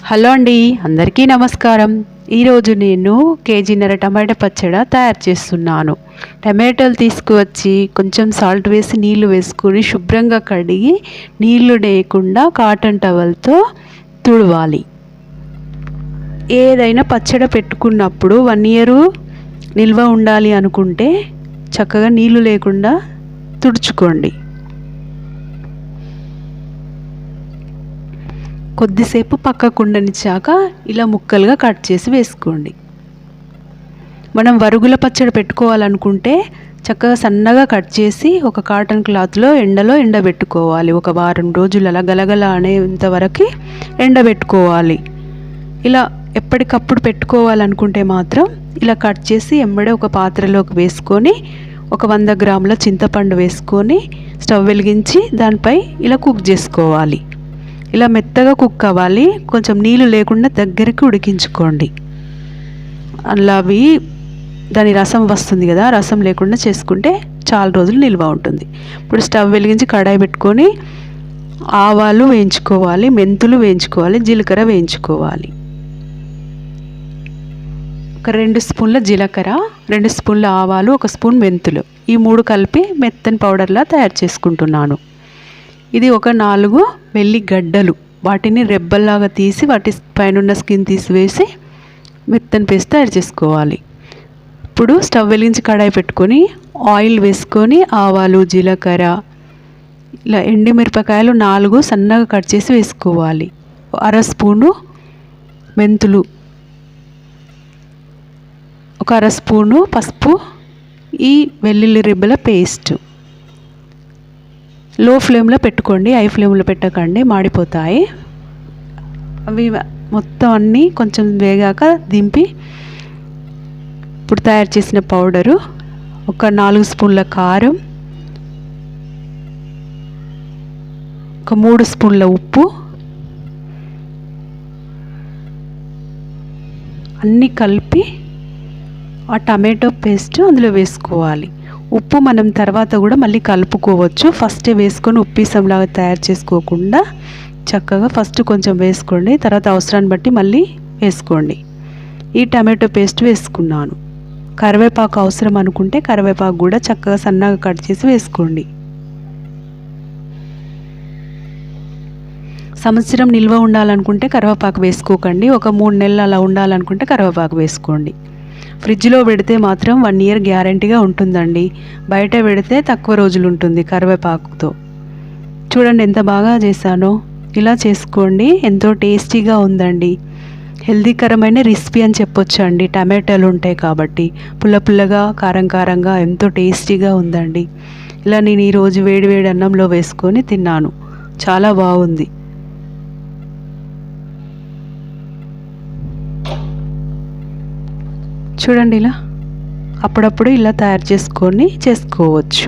Hello అండి, అందరికీ నమస్కారం. ఈరోజు నేను కేజీన్నర టమాటా పచ్చడి తయారు చేస్తున్నాను. టమాటాలు తీసుకువచ్చి కొంచెం సాల్ట్ వేసి నీళ్లు వేసుకొని శుభ్రంగా కడిగి నీళ్లు లేకుండా కాటన్ టవల్తో తుడవాలి. ఏదైనా పచ్చడి పెట్టుకున్నప్పుడు 1 ఇయర్ నిల్వ ఉండాలి అనుకుంటే చక్కగా నీళ్లు లేకుండా తుడుచుకోండి. కొద్దిసేపు పక్కకు ఉండనిచ్చాక ఇలా ముక్కలుగా కట్ చేసి వేసుకోండి. మనం వరుగుల పచ్చడి పెట్టుకోవాలనుకుంటే చక్కగా సన్నగా కట్ చేసి ఒక కాటన్ క్లాత్లో ఎండలో ఎండబెట్టుకోవాలి. ఒక వారం రోజులు అలా గలగల అనేంత వరకు ఎండబెట్టుకోవాలి. ఇలా ఎప్పటికప్పుడు పెట్టుకోవాలనుకుంటే మాత్రం ఇలా కట్ చేసి ఎంబడే ఒక పాత్రలోకి వేసుకొని ఒక 100 గ్రాముల చింతపండు వేసుకొని స్టవ్ వెలిగించి దానిపై ఇలా కుక్ చేసుకోవాలి. ఇలా మెత్తగా కుక్ అవ్వాలి. కొంచెం నీళ్ళు లేకుండా దగ్గరికి ఉడికించుకోండి. అలా దాని రసం వస్తుంది కదా, రసం లేకుండా చేసుకుంటే చాలా రోజులు నిల్వ ఉంటుంది. ఇప్పుడు స్టవ్ వెలిగించి కడాయి పెట్టుకొని ఆవాలు వేయించుకోవాలి, మెంతులు వేయించుకోవాలి, జీలకర్ర వేయించుకోవాలి. ఒక 2 స్పూన్ల జీలకర్ర, 2 స్పూన్ల ఆవాలు, 1 స్పూన్ మెంతులు, ఈ 3 కలిపి మెత్తని పౌడర్లా తయారు చేసుకుంటున్నాను. ఇది ఒక 4 వెల్లిగడ్డలు, వాటిని రెబ్బల్లాగా తీసి వాటి పైన స్కిన్ తీసివేసి మెత్తని పేస్ట్ తయారు చేసుకోవాలి. ఇప్పుడు స్టవ్ వెలిగించి కడాయి పెట్టుకొని ఆయిల్ వేసుకొని ఆవాలు, జీలకర్ర, ఇలా ఎండుమిరపకాయలు 4 సన్నగా కట్ చేసి వేసుకోవాలి. 1/2 స్పూను మెంతులు, ఒక 1/2 స్పూను పసుపు, ఈ వెల్లుల్లి రెబ్బల పేస్ట్. లో ఫ్లేమ్లో పెట్టుకోండి, హై ఫ్లేమ్లో పెట్టకండి, మాడిపోతాయి. అవి మొత్తం అన్నీ కొంచెం వేగాక దింపి ఇప్పుడు తయారు చేసిన పౌడరు, ఒక 4 స్పూన్ల కారం, ఒక 3 స్పూన్ల ఉప్పు అన్నీ కలిపి ఆ టమాటో పేస్ట్ అందులో వేసుకోవాలి. ఉప్పు మనం తర్వాత కూడా మళ్ళీ కలుపుకోవచ్చు. ఫస్టే వేసుకొని ఉప్పీసంలాగా తయారు చేసుకోకుండా చక్కగా ఫస్ట్ కొంచెం వేసుకోండి, తర్వాత అవసరాన్ని బట్టి మళ్ళీ వేసుకోండి. ఈ టమాటో పేస్ట్ వేసుకున్నాను. కరివేపాకు అవసరం అనుకుంటే కరివేపాకు కూడా చక్కగా సన్నగా కట్ చేసి వేసుకోండి. సంవత్సరం నిల్వ ఉండాలనుకుంటే కరివేపాకు వేసుకోకండి. ఒక 3 నెలలు అలా ఉండాలనుకుంటే కరివేపాకు వేసుకోండి. ఫ్రిడ్జ్లో పెడితే మాత్రం 1 ఇయర్ గ్యారంటీగా ఉంటుందండి. బయట పెడితే తక్కువ రోజులు ఉంటుంది కరివేపాకుతో. చూడండి ఎంత బాగా చేశానో. ఇలా చేసుకోండి, ఎంతో టేస్టీగా ఉందండి. హెల్దీకరమైన రెసిపీ అని చెప్పొచ్చు అండి. టమాటాలు ఉంటాయి కాబట్టి పుల్ల పుల్లగా, కారం కారంగా ఎంతో టేస్టీగా ఉందండి. ఇలా నేను ఈరోజు వేడి వేడి అన్నంలో వేసుకొని తిన్నాను. చాలా బాగుంది. చూడండి, ఇలా అప్పుడప్పుడు ఇలా తయారు చేసుకోవచ్చు.